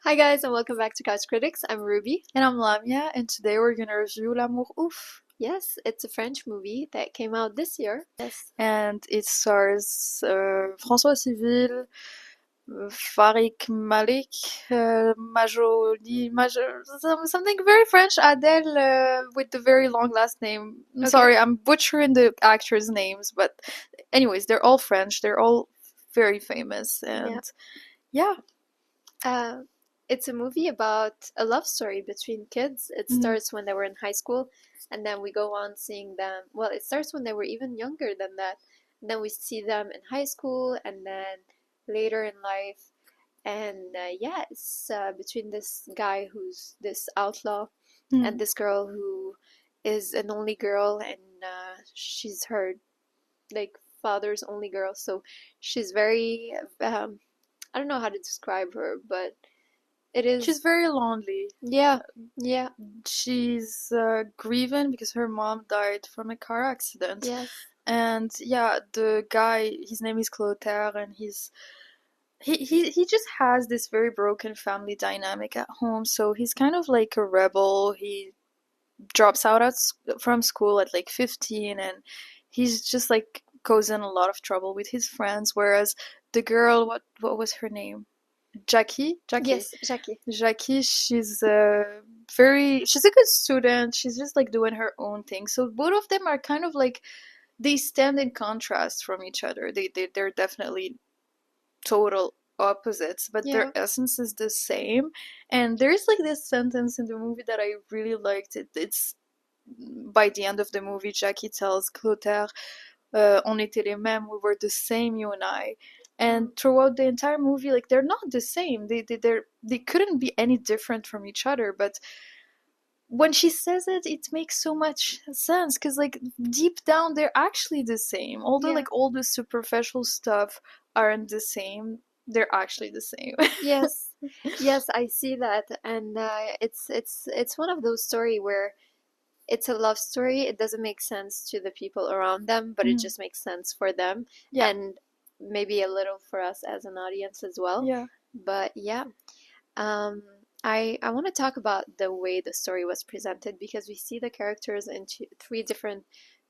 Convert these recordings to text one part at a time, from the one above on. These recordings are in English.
Hi guys and welcome back to Couch Critics. I'm Ruby. And I'm Lamia, and today we're gonna review L'amour ouf. Yes, it's a French movie that came out this year. Yes. And it stars François Civil, Farik Malik, something very French, Adele with the very long last name. I'm Okay. sorry, I'm butchering the actors' names, but anyways, they're all French, they're all very famous, and yeah. Uh, it's a movie about a love story between kids. It starts when they were in high school, and then we go on seeing them. Well, it starts when they were even younger than that. And then we see them in high school, and then later in life. And yeah, it's between this guy who's this outlaw and this girl who is an only girl, and she's her like father's only girl. So she's very I don't know how to describe her, but it is. She's very lonely. Yeah, yeah, She's grieving because her mom died from a car accident. yes. And yeah, the guy, his name is Clotaire, and he just has this very broken family dynamic at home. So he's kind of like a rebel. He drops out from school at like 15, and he's just like causing a lot of trouble with his friends. Whereas the girl, what was her name? Jackie? Yes, Jackie. Jackie, she's she's a good student. She's just like doing her own thing. So both of them are kind of like they stand in contrast from each other. They're definitely total opposites, but their essence is the same. And there's like this sentence in the movie that I really liked. It's by the end of the movie, Jackie tells Clotaire, on était les mêmes, we were the same, you and I. And throughout the entire movie, like they're not the same. They couldn't be any different from each other. But when she says it, it makes so much sense because like deep down they're actually the same. Although like all the superficial stuff aren't the same, they're actually the same. Yes, yes, I see that, and it's one of those story where it's a love story. It doesn't make sense to the people around them, but it just makes sense for them, and maybe a little for us as an audience as well. Yeah. But yeah, I want to talk about the way the story was presented because we see the characters in three different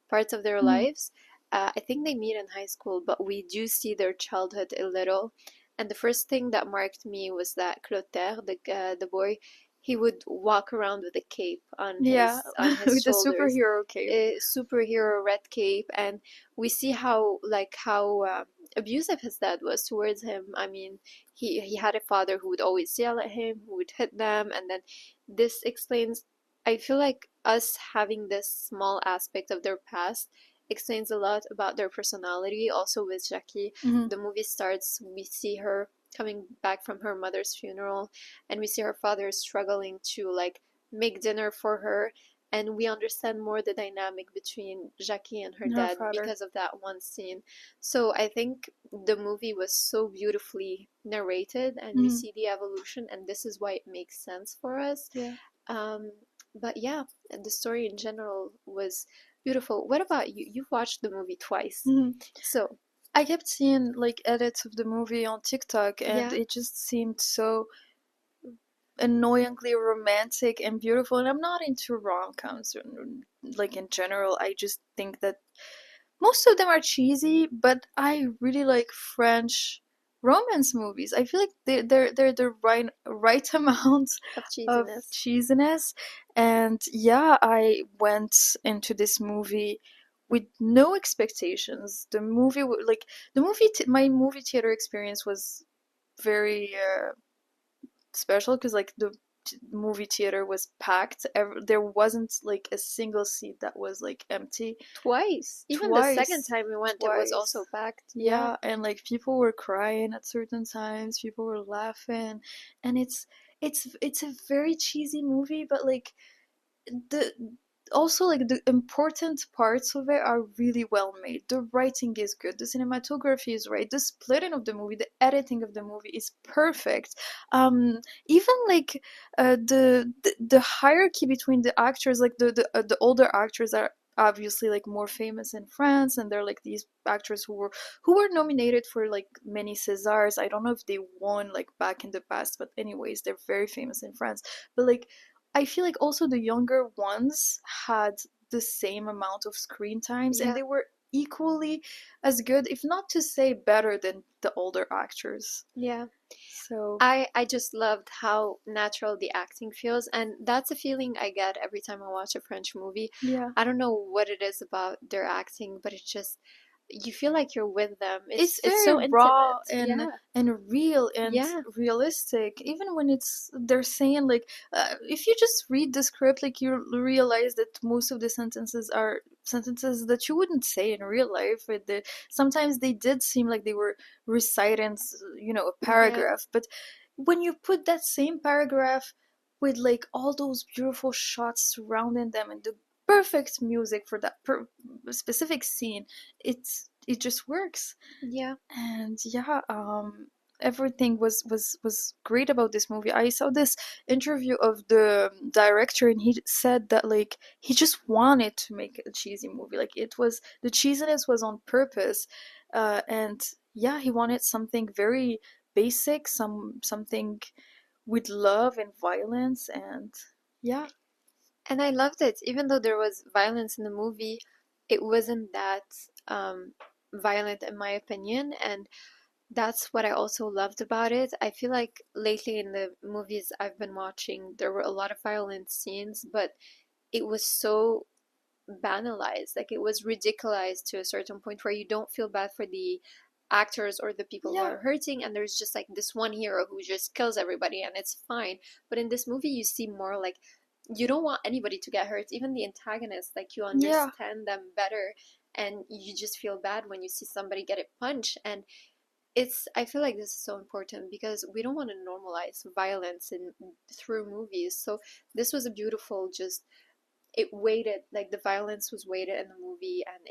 parts of their lives. I think they meet in high school, but we do see their childhood a little. And the first thing that marked me was that Clotaire, the boy, he would walk around with a cape on his with the shoulders, superhero cape. a superhero red cape, and we see how abusive his dad was towards him. I mean, he had a father who would always yell at him, who would hit them, and then this explains. I feel like us having this small aspect of their past explains a lot about their personality. Also with Jackie, the movie starts, we see her coming back from her mother's funeral, and we see her father struggling to like make dinner for her, and we understand more the dynamic between Jackie and her dad because of that one scene. So I think the movie was so beautifully narrated, and we see the evolution, and this is why it makes sense for us. But yeah, the story in general was beautiful. What about you? You've watched the movie twice. So I kept seeing like edits of the movie on TikTok, and it just seemed so annoyingly romantic and beautiful. And I'm not into rom-coms, like in general. I just think that most of them are cheesy, but I really like French romance movies. I feel like they're the right amount of cheesiness. And yeah, I went into this movie with no expectations. The movie my movie theater experience was very special because like the movie theater was packed. There wasn't like a single seat that was like empty. Even the second time we went, it was also packed. Yeah, and like people were crying at certain times, people were laughing, and it's a very cheesy movie, but like the also like the important parts of it are really well made. The writing is good, the cinematography is right, the splitting of the movie, the editing of the movie is perfect. Even like the hierarchy between the actors, like the older actors obviously like more famous in France, and they're like these actors who were nominated for like many Césars. I don't know if they won like back in the past, but anyways, they're very famous in France. But like I feel like also the younger ones had the same amount of screen times, and Yeah, they were equally as good, if not to say better than the older actors. yeah. So I just loved how natural the acting feels, and that's a feeling I get every time I watch a French movie. yeah, I don't know what it is about their acting, but it's just you feel like you're with them. it's It's very so raw intimate. Yeah. and real and Yeah. realistic, even when it's they're saying like if you just read the script, like you realize that most of the sentences are sentences that you wouldn't say in real life. Sometimes they did seem like they were reciting a Yeah. paragraph, but when you put that same paragraph with like all those beautiful shots surrounding them and the perfect music for that specific scene, it just works. Yeah. And yeah, everything was great about this movie. I saw this interview of the director, and he said that like he just wanted to make a cheesy movie. Like it was the cheesiness was on purpose, and yeah, he wanted something very basic, something with love and violence, and yeah, And I loved it. Even though there was violence in the movie, it wasn't that um, violent, in my opinion. And that's what I also loved about it. I feel like lately in the movies I've been watching, there were a lot of violent scenes, but it was so banalized. Like it was ridiculized to a certain point where you don't feel bad for the actors or the people who yeah, are hurting, and there's just like this one hero who just kills everybody and it's fine. But in this movie, you see more like you don't want anybody to get hurt, even the antagonists, like you yeah, understand them better, and you just feel bad when you see somebody get it punched. And it's I feel like this is so important because we don't want to normalize violence in through movies. So this was a beautiful just it weighted like the violence was weighted in the movie, and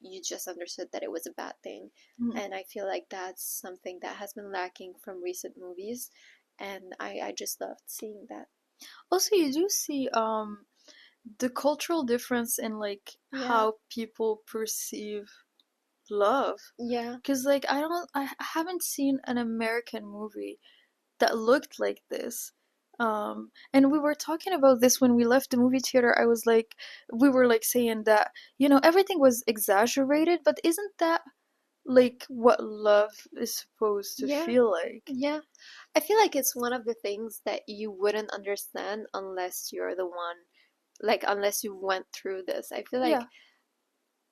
you just understood that it was a bad thing. mm. And I feel like that's something that has been lacking from recent movies, and I just loved seeing that. Also, you do see the cultural difference in like Yeah. how people perceive love, Yeah. because like I haven't seen an American movie that looked like this. And we were talking about this when we left the movie theater. We were like saying that everything was exaggerated, but isn't that like what love is supposed to Yeah. feel like? Yeah. I feel like it's one of the things that you wouldn't understand unless you're the one, like unless you went through this. I feel like Yeah,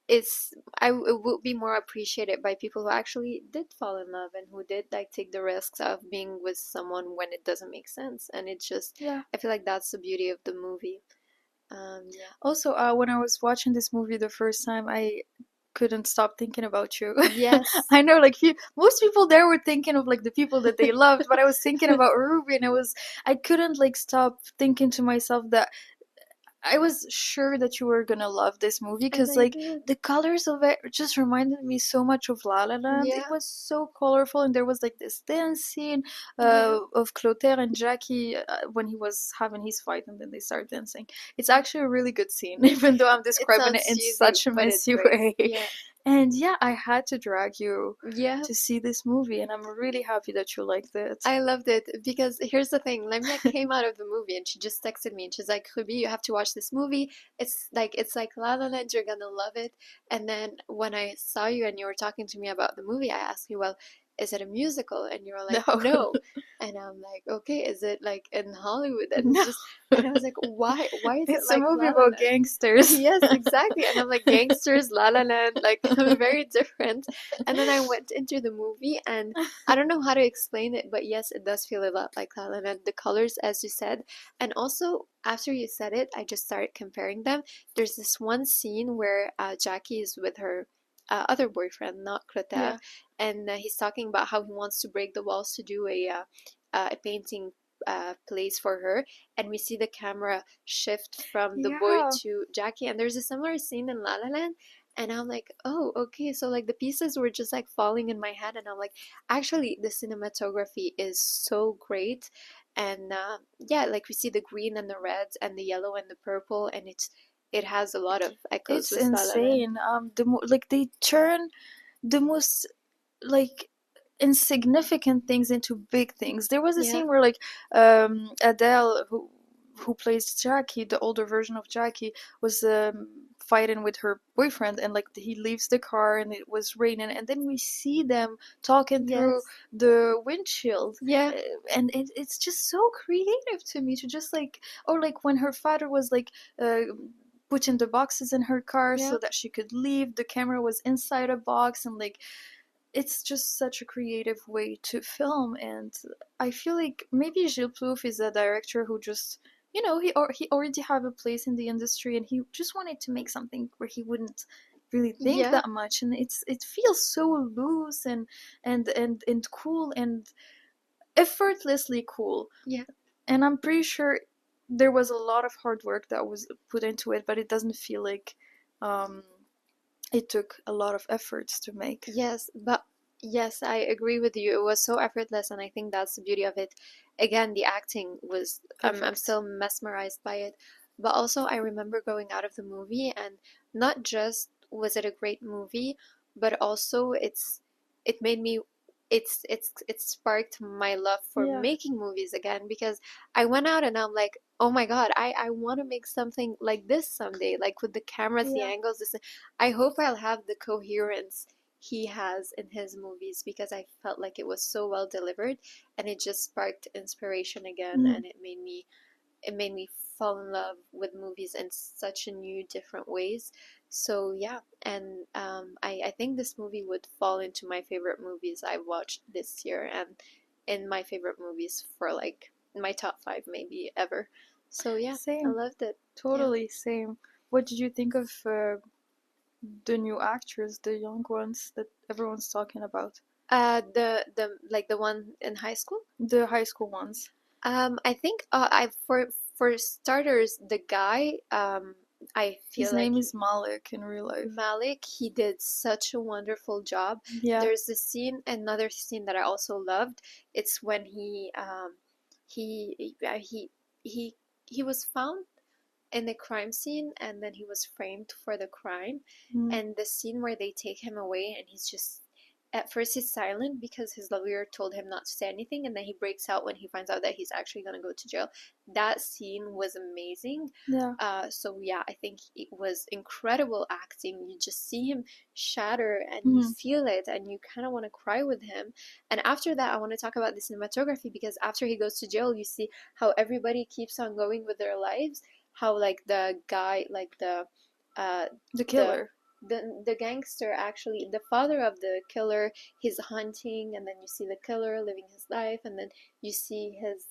it would be more appreciated by people who actually did fall in love and who did like take the risks of being with someone when it doesn't make sense. And it's just yeah. I feel like that's the beauty of the movie. Yeah. Also, when I was watching this movie the first time, I couldn't stop thinking about you. Yes. I know, like most people there were thinking of like the people that they loved, but I was thinking about Ruby, and I couldn't like stop thinking to myself that I was sure that you were gonna love this movie And because I like did. the colors of it just reminded me so much of La La Land. It Yeah. was so colorful, and there was like this dance scene Yeah. of Clotaire and Jackie when he was having his fight, and then they start dancing. It's actually a really good scene, even though I'm It describing it sounds in cheesy, such a but it's messy great. way. Yeah. And yeah, I had to drag you Yeah. to see this movie, and I'm really happy that you liked it. I loved it because here's the thing. Lemia came out of the movie and she just texted me and she's like, Ruby, you have to watch this movie. It's like La La Land, you're gonna love it. And then when I saw you and you were talking to me about the movie, I asked you, well, is it a musical? And you were like, No, no. And I'm like, okay, is it like in Hollywood? And no. just and I was like, why is it It's a like movie La La about Land? gangsters. Yes, exactly. And I'm like, gangsters, La La Land, like very different. And then I went into the movie and I don't know how to explain it, but yes, it does feel a lot like La La Land. The colors, as you said, and also after you said it, I just started comparing them. There's this one scene where Jackie is with her other boyfriend, not Clotaire, Yeah. and he's talking about how he wants to break the walls to do a painting place for her, and we see the camera shift from the boy Yeah. to Jackie, and there's a similar scene in La La Land. And I'm like, oh, okay. So like the pieces were just like falling in my head, and I'm like, actually, the cinematography is so great, and yeah, like we see the green and the reds and the yellow and the purple, and it has a lot of echoes It's with La La Land. insane. Like they turn the most like insignificant things into big things. There was a Yeah. scene where like Adele, who plays Jackie, the older version of Jackie, was fighting with her boyfriend, and like he leaves the car and it was raining, and then we see them talking through Yes. the windshield. Yeah. uh, and it's just so creative to me to just like, or like when her father was like putting the boxes in her car Yeah. so that she could leave, the camera was inside a box, and like it's just such a creative way to film. And I feel like maybe Gilles Plouffe is a director who just, he already have a place in the industry, and he just wanted to make something where he wouldn't really think Yeah. that much, and it feels so loose and cool and effortlessly cool. Yeah. And I'm pretty sure there was a lot of hard work that was put into it, but it doesn't feel like um it took a lot of efforts to make. Yes, but yes, I agree with you. It was so effortless, and I think that's the beauty of it. Again, the acting was, I'm Perfect. still mesmerized by it. But also, I remember going out of the movie, and not just was it a great movie, but also it made me, it sparked my love for Yeah. making movies again, because I went out and I'm like, oh my God, I want to make something like this someday, like with the cameras, the Yeah. angles, this. I hope I'll have the coherence he has in his movies, because I felt like it was so well delivered, and it just sparked inspiration again, Mm. and it made me fall in love with movies in such a new different ways. So yeah, and I think this movie would fall into my favorite movies I've watched this year, and in my favorite movies for like my top five maybe ever. So yeah, I Same. loved it. Yeah. Totally same. What did you think of the new actors, the young ones that everyone's talking about? The like the one in high school. The high school ones. I think I for starters, the guy, I His feel like name is Malik in real life. Malik, he did such a wonderful job. Yeah. There's a scene, another scene that I also loved. It's when he he he was found in the crime scene, and then he was framed for the crime, Mm. and the scene where they take him away and he's just, at first he's silent because his lawyer told him not to say anything, and then he breaks out when he finds out that he's actually going to go to jail. That scene was amazing. Yeah. So yeah, I think it was incredible acting. You just see him shatter and you Mm. feel it, and you kind of want to cry with him. And after that, I want to talk about the cinematography, because after he goes to jail, you see how everybody keeps on going with their lives, how like the guy, like uh The the killer. the gangster, actually the father of the killer, he's hunting, and then you see the killer living his life, and then you see his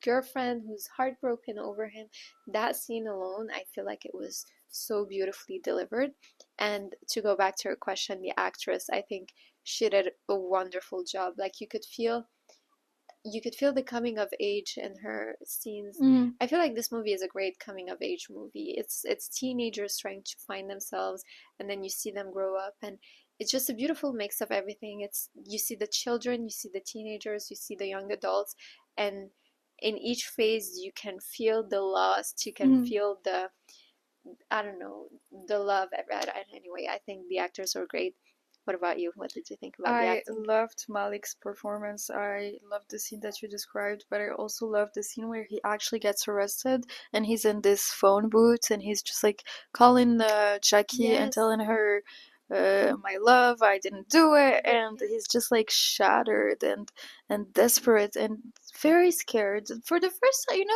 girlfriend who's heartbroken over him. That scene alone, I feel like it was so beautifully delivered. And to go back to your question, the actress, I think she did a wonderful job. Like you could feel the coming of age in her scenes. Mm. I feel like this movie is a great coming of age movie. It's teenagers trying to find themselves, and then you see them grow up, and it's just a beautiful mix of everything. It's, you see the children, you see the teenagers, you see the young adults, and in each phase you can feel the loss, you can Mm. feel the, I don't know, the love. Anyway, I think the actors were great. What about you? What did you think about the I acting? loved Malik's performance. I loved the scene that you described, but I also loved the scene where he actually gets arrested and he's in this phone booth and he's just like calling Jackie and Yes. telling her, "My love, I didn't do it," Yeah. and he's just like shattered and desperate and very scared. For the first time,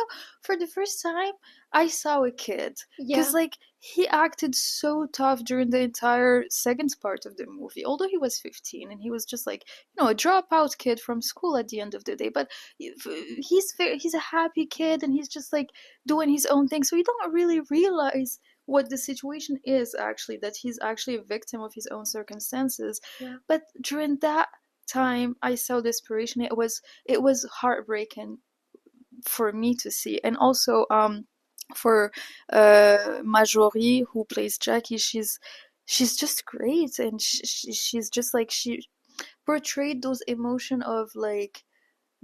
for the first time, I saw a kid because Yeah. like he acted so tough during the entire second part of the movie, although he was 15 and he was just like, a dropout kid from school at the end of the day. But he's a happy kid and he's just like doing his own thing, so you don't really realize what the situation is actually, that he's actually a victim of his own circumstances. Yeah. But during that time I saw desperation. It was heartbreaking for me to see. And also for Marjorie, who plays Jackie, she's just great, and she's just like, she portrayed those emotion of like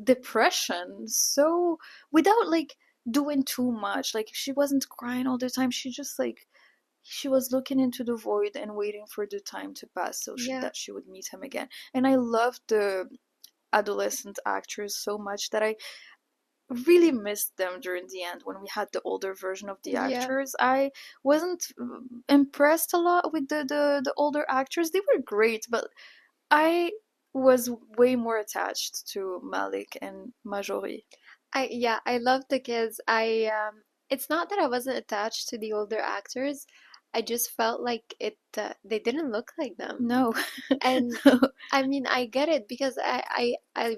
depression so without like doing too much. Like she wasn't crying all the time, she just like she was looking into the void and waiting for the time to pass so Yeah, that she would meet him again. And I loved the adolescent actors so much that I really missed them during the end when we had the older version of the yeah. actors. I wasn't impressed a lot with the older actors. They were great, but I was way more attached to Malik and Marjorie. Yeah, I love the kids. It's not that I wasn't attached to the older actors. I just felt like they didn't look like them. No. And I mean, I get it because I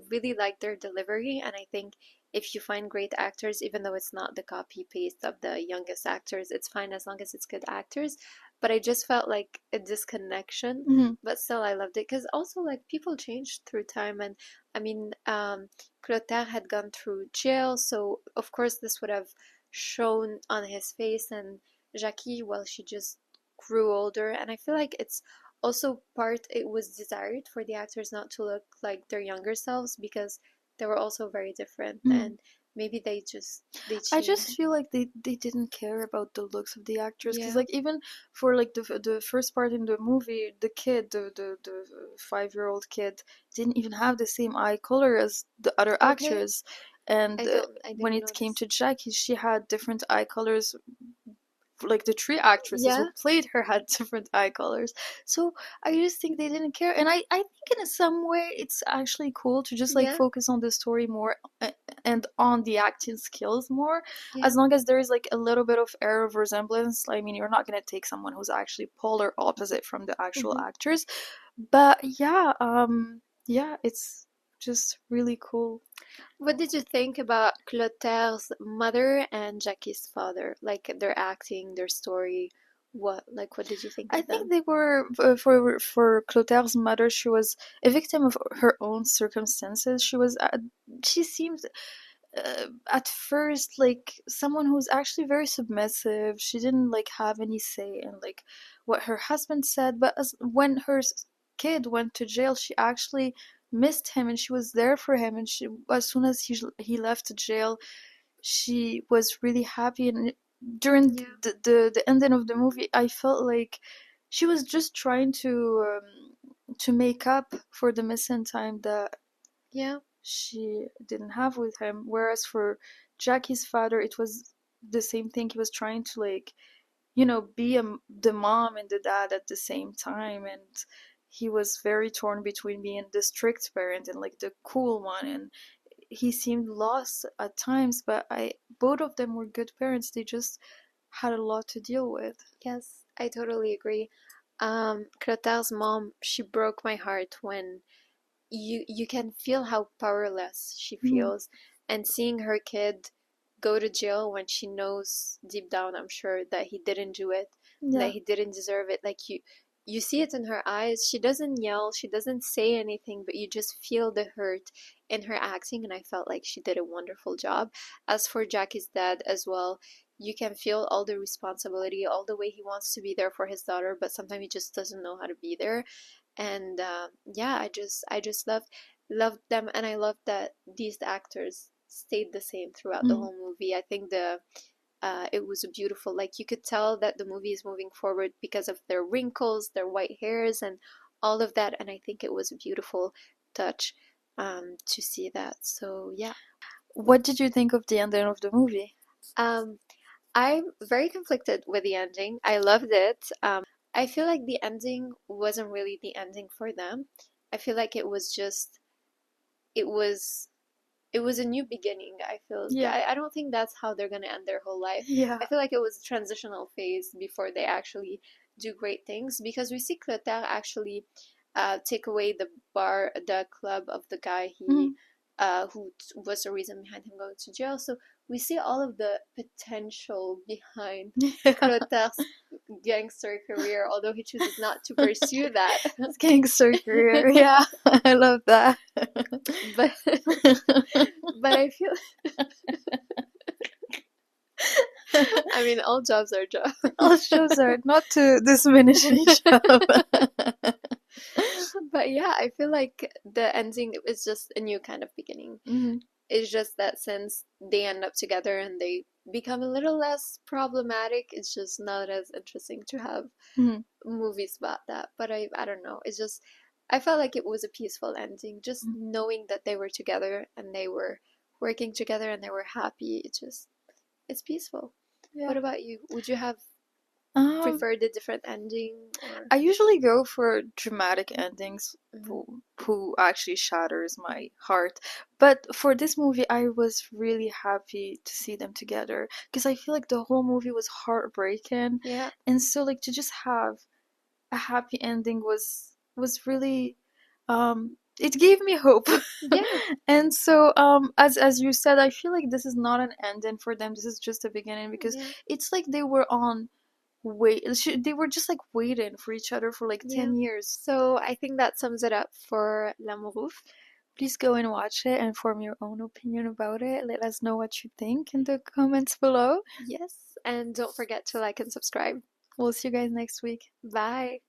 really like their delivery, and I think if you find great actors, even though it's not the copy paste of the youngest actors, it's fine as long as it's good actors. But I just felt like a disconnection, Mhm. but still I loved it because also like people changed through time, and I mean, Clotaire had gone through jail, so of course this would have shown on his face, and Jackie, well, she just grew older, and I feel like it's also part it was desired for the actors not to look like their younger selves because they were also very different, Mhm. and maybe they I just changed. feel like they didn't care about the looks of the actors because Yeah. like even for like the first part in the movie, the kid, the 5-year-old kid, didn't even have the same eye color as the other Okay. actors, and I when didn't it came notice. to Jackie, she had different eye colors, like the three actresses Yeah. who played her had different eye colors. So I just think they didn't care, and I think in some way it's actually cool to just like Yeah. focus on the story more, and on the acting skills more, as Yeah. long as there is like a little bit of air of resemblance. I mean, you're not going to take someone who's actually polar opposite from the actual Hmm. actors, but yeah, yeah, it's just really cool. What did you think about Clotaire's mother and Jackie's father? Like their acting, their story. What did you think I of think them? they were for Clothaire's mother. She was a victim of her own circumstances. She seemed at first like someone who's actually very submissive. She didn't like have any say in like what her husband said. But when her kid went to jail, she actually missed him and she was there for him. And she, as soon as he left jail, she was really happy. And during Yeah. the ending of the movie, I felt like she was just trying to make up for the missing time that Yeah. she didn't have with him. Whereas for Jackie's father, it was the same thing. He was trying to like, be the mom and the dad at the same time, and he was very torn between being the strict parent and like the cool one, and he seemed lost at times. But I both of them were good parents. They just had a lot to deal with. Yes, I totally agree. Clotilde's mom, she broke my heart when you can feel how powerless she Mhm. feels, and seeing her kid go to jail when she knows deep down, I'm sure, that he didn't do it, that Yeah. he didn't deserve it. Like you see it in her eyes. She doesn't yell, she doesn't say anything, but you just feel the hurt in her acting, and I felt like she did a wonderful job. As for Jackie's dad as well, you can feel all the responsibility, all the way he wants to be there for his daughter, but sometimes he just doesn't know how to be there. And yeah, I just loved them, and I love that these actors stayed the same throughout the Mm. whole movie. I think it was beautiful. Like you could tell that the movie is moving forward because of their wrinkles, their white hairs, and all of that. And I think it was a beautiful touch to see that. So yeah. What did you think of the ending of the movie? Um, I'm very conflicted with the ending. I loved it. I feel like the ending wasn't really the ending for them. I feel like it was it was a new beginning. I feel Yeah. I don't think that's how they're gonna end their whole life. Yeah. I feel like it was a transitional phase before they actually do great things, because we see Clotaire actually take away the club of the guy he Mhm. who was the reason behind him going to jail. So we see all of the potential behind Yeah. Clotaire's gangster career, although he chooses not to pursue that. Gangster career. Yeah. I love that. but but I feel I mean all jobs are jobs. All shows are not to diminish any job. But yeah, I feel like the ending is just a new kind of beginning. Mhm. It's just that since they end up together and they become a little less problematic. It's just not as interesting to have Mhm. movies about that. But I don't know. It's just I felt like it was a peaceful ending. Just Mhm. knowing that they were together and they were working together and they were happy. It's peaceful. Yeah. What about you? Would you have Um, preferred a different ending or I usually go for dramatic endings Mhm. who actually shatters my heart. But for this movie, I was really happy to see them together because I feel like the whole movie was heartbreaking, Yeah. and so like to just have a happy ending was really it gave me hope. Yeah. And so as you said, I feel like this is not an ending for them. This is just a beginning because Yeah. it's like they were on they were just like waiting for each other for like Yeah. 10 years. So I think that sums it up for L'Amour. Please go and watch it and form your own opinion about it. Let us know what you think in the comments below. Yes, and don't forget to like and subscribe. We'll see you guys next week. Bye.